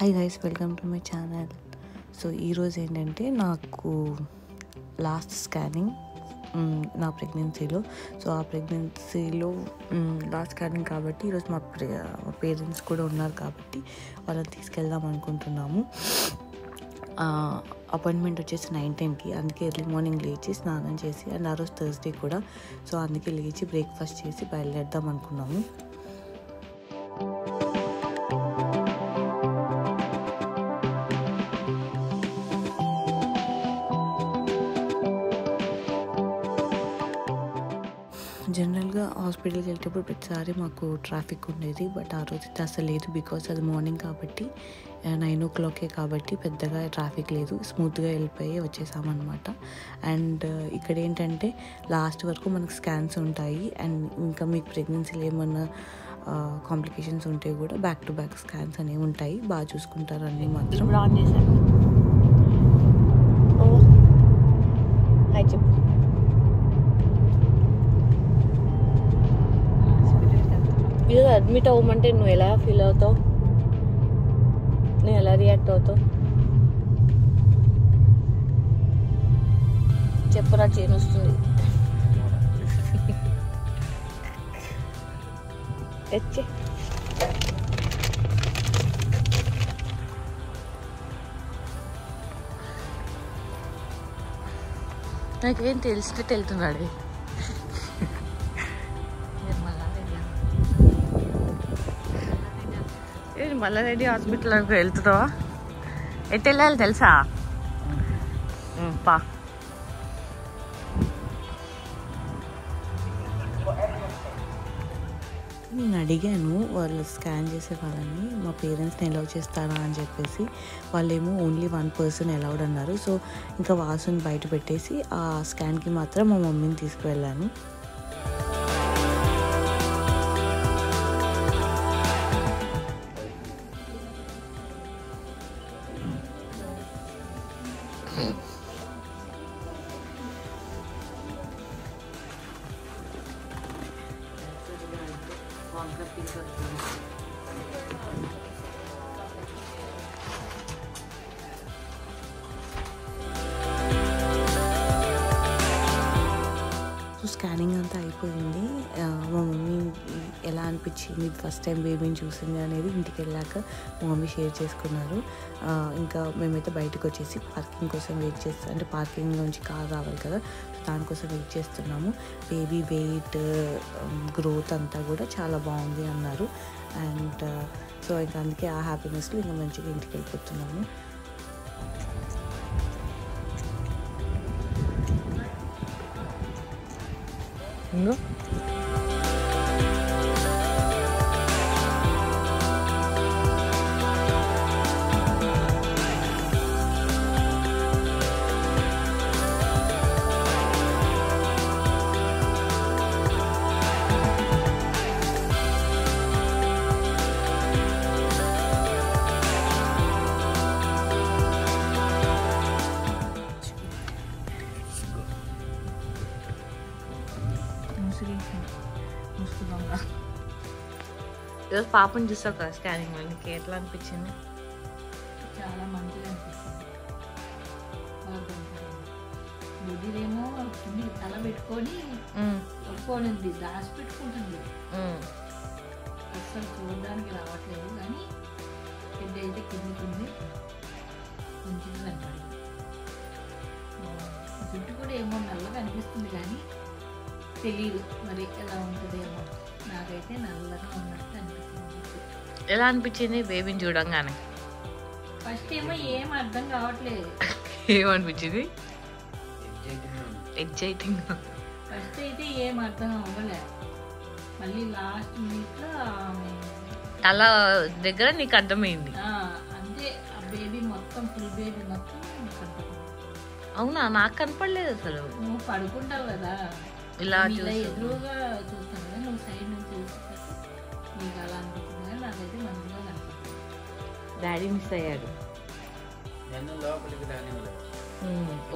Hi guys, welcome to my channel. So ఈరోజు ఏంటంటే నాకు లాస్ట్ స్కానింగ్ నా ప్రెగ్నెన్సీలో. సో ఆ ప్రెగ్నెన్సీలో లాస్ట్ స్కానింగ్ కాబట్టి ఈరోజు మా పేరెంట్స్ కూడా ఉన్నారు కాబట్టి వాళ్ళని తీసుకెళ్దాం అనుకుంటున్నాము. అపాయింట్మెంట్ వచ్చేసి 9:10కి, అందుకే ఎర్లీ మార్నింగ్ లేచి స్నానం చేసి, అండ్ ఆ రోజు థర్స్డే కూడా, సో అందుకే లేచి బ్రేక్ఫాస్ట్ చేసి బయలుదేరదాం అనుకున్నాము. జనరల్గా హాస్పిటల్కి వెళ్ళేటప్పుడు ప్రతిసారి మాకు ట్రాఫిక్ ఉండేది, బట్ ఆ రోజు అసలు లేదు. బికాస్ అది మార్నింగ్ కాబట్టి 9 o'clock కాబట్టి పెద్దగా ట్రాఫిక్ లేదు, స్మూత్గా వెళ్ళిపోయి వచ్చేసామన్నమాట. అండ్ ఇక్కడ ఏంటంటే లాస్ట్ వరకు మనకు స్కాన్స్ ఉంటాయి, అండ్ ఇంకా మీకు ప్రెగ్నెన్సీలో ఏమన్నా కాంప్లికేషన్స్ ఉంటే కూడా బ్యాక్ టు బ్యాక్ స్కాన్స్ అనేవి ఉంటాయి. బాగా చూసుకుంటారు అన్నీ మాత్రం. ఆన్ చేశాను. చెప్పు. ఈరోజు అడ్మిట్ అవ్వమంటే నువ్వు ఎలా ఫీల్ అవుతావు? నేను ఎలా రియాక్ట్ అవుతావు చెప్పరా? చేను వస్తుంది. తెచ్చే నాకేం తెలిసినట్టు వెళ్తున్నాడు. మల్లారెడ్డి హాస్పిటల్కి వెళ్తున్నావా? ఎటు వెళ్ళాలి తెలుసా? పా నేను అడిగాను వాళ్ళు స్కాన్ చేసే వాళ్ళని, మా పేరెంట్స్ని అలౌ చేస్తారా అని చెప్పేసి. వాళ్ళేమో ఓన్లీ 1 person అలౌడ్ అన్నారు. సో ఇంకా వాసుని బయట పెట్టేసి ఆ స్కాన్కి మాత్రం మా మమ్మీని తీసుకువెళ్ళాను. సో స్కానింగ్ అంతా అయిపోయింది. మా మమ్మీ ఎలా అనిపించింది ఫస్ట్ టైం బేబీని చూసింది అనేది ఇంటికి వెళ్ళాక మా మమ్మీ షేర్ చేసుకున్నారు. ఇంకా మేమైతే బయటకు వచ్చేసి పార్కింగ్ కోసం వెయిట్ చేస్తాం. అంటే పార్కింగ్ నుంచి కార్ రావాలి కదా, సో దానికోసం వెయిట్ చేస్తున్నాము. బేబీ వెయిట్, గ్రోత్ అంతా కూడా చాలా బాగుంది అన్నారు. అండ్ సో ఇంకా అందుకే ఆ హ్యాపీనెస్లో ఇంకా మంచిగా ఇంటికి వెళ్ళిపోతున్నాము. ఇంకో ఈరోజు పాపని చూసావు కదా స్కానింగ్, నీకు ఎట్లా అనిపించింది? చాలా మంచిగా అనిపిస్తుంది. బుద్ధిదేమో తల పెట్టుకొని పడుకోనింది, దాచి పెట్టుకుంటుంది. అసలు చూడడానికి రావట్లేదు, కానీ పెద్ద అయితే కిందికి కొంచెం కనపడింది. జుట్టు కూడా ఏమో నల్లగా అనిపిస్తుంది, కానీ తెలియదు మరి ఎలా ఉంటుందేమో. నాకైతే నల్లగా ఉన్నట్టు అనిపిస్తుంది. ఎలా అనిపించింది బేబీని చూడంగానే? ఫస్ట్ ఏమో ఏం అర్థం కావట్లేదు. ఏమనిపించింది? ఎగ్జైటింగ్. ఫస్ట్ అయితే ఏం అర్థం అవ్వలే. మళ్ళీ లాస్ట్ మినిట్లో తల దగ్గర నీకు అర్థమైంది? అంతే. ఆ బేబీ మొత్తం, ఫుల్ బేబీ మొత్తం కనపడుతుంది. అవునా? నాకు కనపడలేదు అసలు. నువ్వు పడుకుంటావు కదా, ఇలా ఎదురుగా చూస్తాను కదా, నువ్వు సైడ్ నుంచి చూసేసరికి నీకు అలా అనిపిస్తుంది, కానీ నాకైతే మంచిగా కనపడుతుంది. డాడీ మిస్ అయ్యాడు.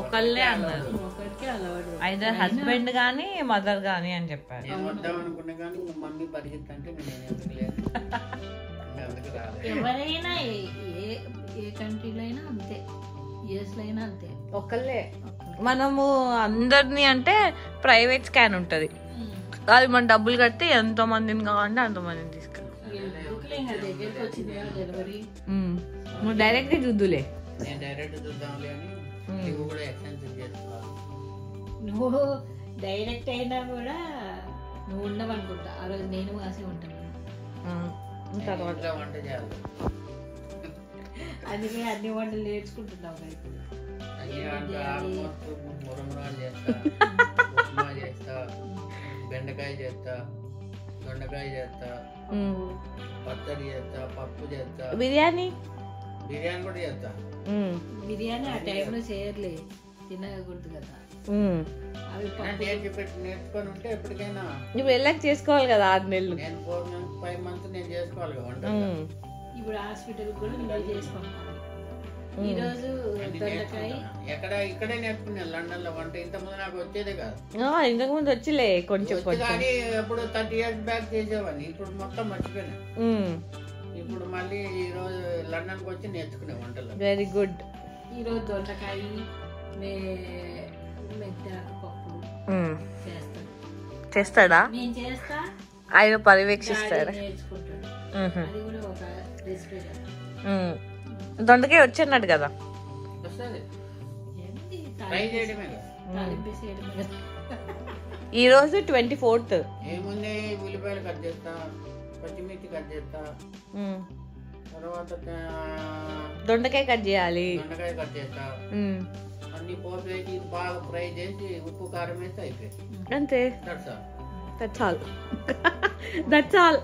ఒకళ్ళే అన్నారు, ఒకరికి అలవాటు. ఐదర్ హస్బెండ్ గానీ మదర్ గానీ అని చెప్పారు. ఎవరైనా ఏ కంట్రీలో అయినా అంతే, యుఎస్ లో అయినా అంతే. ఒకళ్ళే మనము అందరినీ అంటే ప్రైవేట్ స్కాన్ ఉంటది, అది మనం డబ్బులు కడితే ఎంతో మందిని కావాలంటే అంత మందిని తీసుకెళ్ళి దగ్గరికి వచ్చింది కదా డెలివరీ. నువ్వు డైరెక్ట్ చూద్దులే. నువ్వు డైరెక్ట్ అయినా కూడా నువ్వు ఉండవనుకుంటా. ఆ రోజు నేను కాసే ఉంటాను. అందుకే అన్ని వంటలు నేర్చుకుంటున్నావు కదా ఇప్పుడు. బెండకాయ చేస్తా, దొండకాయ చేస్తా, పచ్చడి చేస్తా, పప్పు చేస్తా, బిర్యానీ కూడా చేస్తా. బిర్యానీ ఆ టైంలో చేయర్లే, తినకూడదు కదా. అవి నేర్చుకొని ఉంటే ఎప్పటికైనా నువ్వు వెళ్ళాక చేసుకోవాలి కదా 6 నెలలు. నేను 4-5 months నేను చేసుకోవాలి కదా వంట. ఇప్పుడు హాస్పిటల్ కూడా నువ్వు చేసుకోవాలి. ఈ రోజు దొండకాయ ఇక్కడే నేర్చుకున్నాను లండన్ లో వంట. ఇంతకుముందు నాకు వచ్చేదే కాదు. ఇంతకు ముందు వచ్చిలే కొంచెం కానీ ఎప్పుడు 30 years బ్యాక్ చేసేవాడిని. ఇప్పుడు మొత్తం మర్చిపోయినా. ఇప్పుడు మళ్ళీ ఈ రోజు లండన్ కి వచ్చి నేర్చుకునే వంటలు. Very good. ఈ రోజు దొండకాయ పప్పు చేస్తాడా? నేను చేస్తా, ఆయన పర్యవేక్షిస్తాడా? నేర్చుకుంటాడు. అది కూడా ఒక రెసిపీ. దొండకాయ వచ్చన్నట్టు కదా. ఈ రోజు 24th. ఏముంది, ఉల్లిపాయలు కట్ చేస్తా, పచ్చిమిర్చి కట్ చేస్తా, తర్వాత దొండకాయ కట్ చేయాలి, దొండకాయ కట్ చేస్తా, అన్ని పోపు వేసి బాగా ఫ్రై చేసి ఉప్పు కారం వేస్తే అయిపోయింది. అంతే. That's all.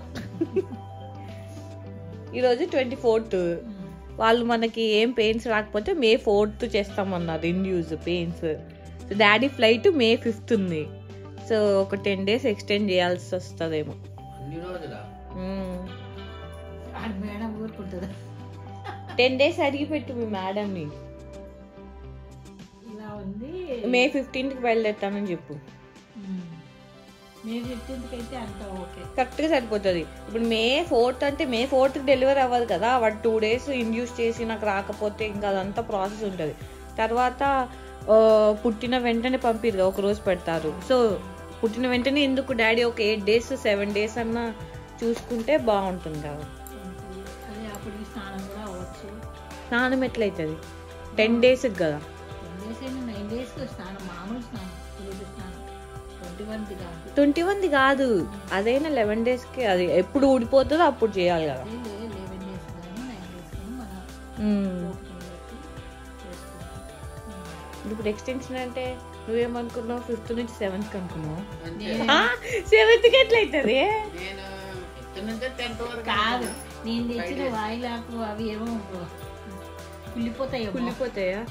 ఈరోజు 24th. వాళ్ళు మనకి ఏం పెయిన్స్ రాకపోతే May 4th చేస్తామన్నారు induce pains. So daddy flight May 5th ఉంది. సో ఒక 10 days ఎక్స్టెండ్ చేయాల్సి వస్తుందేమో. 10 days అడిగి పెట్టు మీ మేడంని. May 15th బయలుదేరుతానని చెప్పు. కరెక్ట్ గా సరిపోతుంది. ఇప్పుడు May 4th అంటే May 4th డెలివరీ అవ్వదు కదా. వాడు 2 days ఇండ్యూస్ చేసి నాకు రాకపోతే ఇంకా అదంతా ప్రాసెస్ ఉంటుంది. తర్వాత పుట్టిన వెంటనే పంపిరు, ఒక రోజు పెడతారు. సో పుట్టిన వెంటనే ఎందుకు డాడీ ఒక 8 days 7 days అన్నా చూసుకుంటే బాగుంటుంది కదా. స్నానం ఎట్లయితుంది? 10 days కదా. 21 కాదు, అదైనా 11 days కి. అది ఎప్పుడు ఊడిపోతుందో అప్పుడు చేయాలి కదా. ఇప్పుడు ఎక్స్టెన్షన్ అంటే నువ్వేమనుకున్నావు? 5th నుంచి 7th అనుకున్నావు. 7th కి ఎట్లయితుంది? కాదు, నేను తెచ్చిన వాయిలాకు అవి ఏమో కుళ్ళిపోతాయా?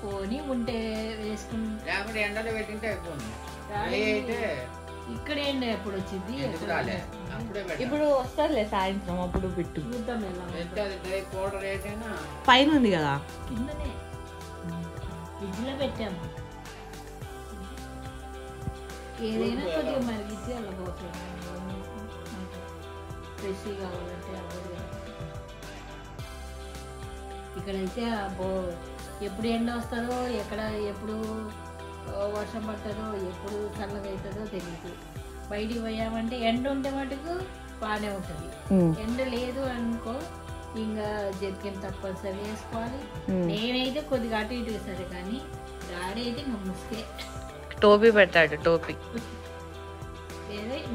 పోనీ ఉంటే వేసుకుంటే ఎండలో పెట్టింటే అయిపోయింది. ఇక్కడ ఏంటి ఎప్పుడు వచ్చింది? ఇప్పుడు వస్తారులే సాయంత్రం, అప్పుడు పెట్టు. చూద్దాం. పైన ఉంది కదా, కిందనే ఫ్రిడ్జ్ లో పెట్టాము. ఏదైనా కొద్దిగా మరిగించి అలా పోతుంది. ఫ్రెష్ కావాలంటే అవ్వదు కదా. ఇక్కడైతే ఎప్పుడు ఎండ వస్తుందో, ఎప్పుడు వర్షం పడుతుందో, ఎప్పుడు చల్లగా అవుతుందో తెలియదు. బయటికి పోయామంటే ఎండ ఉంటే మటుకు బాగానే ఉంటుంది. ఎండ లేదు అనుకో ఇంకా జర్కిన్ తప్పనిసరి వేసుకోవాలి. నేనైతే కొద్దిగా అటు ఇటు సరే, కానీ డాడీ అయితే ఇంకా ముసుకే టోపీ పెడతాడు. టోపీ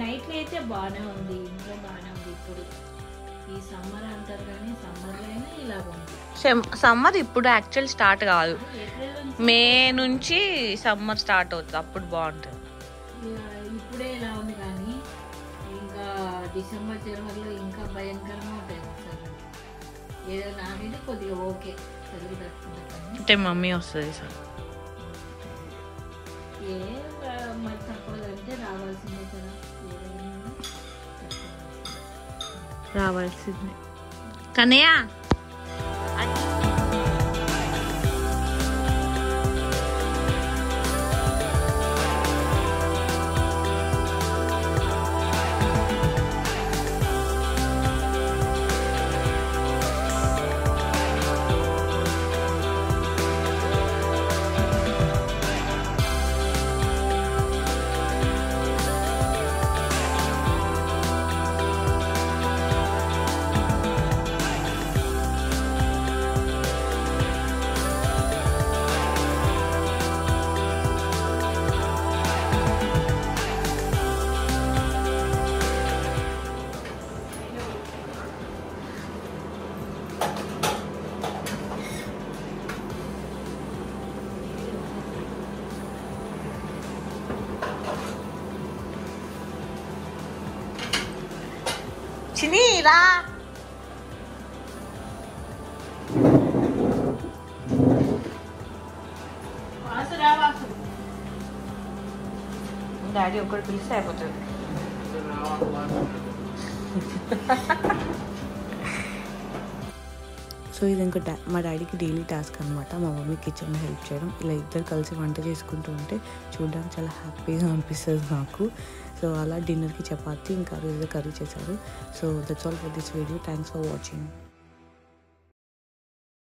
నైట్లో అయితే బాగానే ఉంది, ఇంట్లో బాగానే ఉంది. ఇప్పుడు ఈ సమ్మర్ అంటారు కానీ సమ్మర్లో అయినా ఇలాగ ఉంది. సమ్మర్ ఇప్పుడు యాక్చువల్ స్టార్ట్ కాదు, మే నుంచి సమ్మర్ స్టార్ట్ అవుతుంది, అప్పుడు బాగుంటుంది. ఇప్పుడే ఇలా ఉంది కానీ ఇంకా డిసెంబర్ జనవరిలో ఇంకా భయంకరంగా ఉంటాయి. ఏదో నాకైతే కొద్దిగా ఓకే, చదువు తట్టుకుంటాను. అంటే మమ్మీ వస్తుంది సార్. మరి తప్పదంటే రావాల్సిందే కదా, రావాల్సిందే. కన్నయ్య చిని రా. డాడీ ఒక్కటి పిలిస్తే అయిపోతుంది. సో ఇది ఇంకో మా డాడీకి డైలీ టాస్క్ అనమాట. మా మమ్మీ కిచెన్లో హెల్ప్ చేయడం. ఇలా ఇద్దరు కలిసి వంట చేసుకుంటూ ఉంటే చూడడానికి చాలా హ్యాపీగా అనిపిస్తుంది నాకు. సో అలా డిన్నర్కి చపాతీ ఇంకా రోజు కర్రీ చేశారు. So that's all for this video. Thanks for watching.